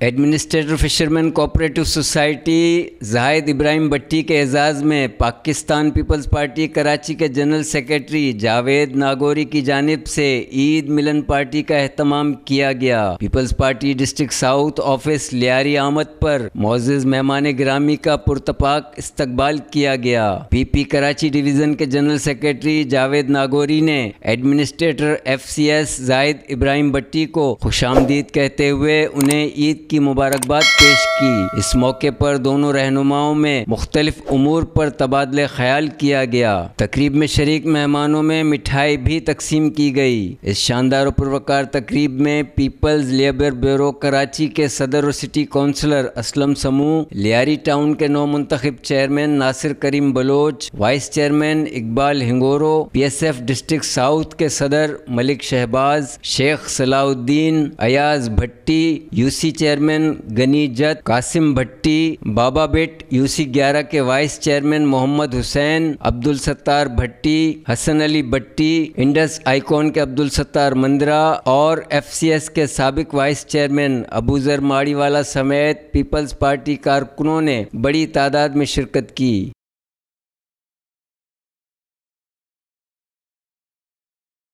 Administrator fishermen cooperative society زاہد ابراہیم بٹی کے اعزاز میں پاکستان پیپلز پارٹی کراچی کے جنرل سیکریٹری جاوید ناگوری کی جانب سے عید ملن پارٹی کا اہتمام کیا گیا۔ Peoples Party district south office Lyari آمد پر معزز مہمان گرامی کا پرتپاک استقبال کیا گیا۔ پی پی کراچی ڈویژن کے جنرل سیکریٹری جاوید ناگوری نے ایڈمنسٹریٹر ایف سی ایس زاہد ابراہیم بٹی کو خوش آمدید کہتے ہوئے انہیں عید کی مبارکباد پیش کی۔ اس موقع پر دونوں رہنماؤں میں مختلف امور پر تبادلہ خیال کیا گیا۔ تقریب میں شریک مہمانوں میں مٹھائی بھی تقسیم کی گئی۔ اس شاندار و پروقار تقریب میں پیپلز لیبر بیورو کراچی کے صدر و سٹی کونسلر اسلم سمو، لیاری ٹاؤن کے نو منتخب chairman Nasir Karim Baloch, vice chairman Iqbal Hingoro, P S F district south کے صدر Malik Shahbaz, Sheikh Salahuddin, Ayaz Bhatti, U C chairman Ghani Jat, Qasim Bhatti, Baba Butt, U C 11 کے vice chairman Muhammad Hussain, Abdul Sattar Bhatti, Hassan Ali Batti, Indus icon کے عبدالستار مندرا اور ایف سی ایس کے سابق وائس چیئرمین ابوذر ماڑی والا سمیت پیپلز پارٹی کارکنوں نے بڑی تعداد میں شرکت کی۔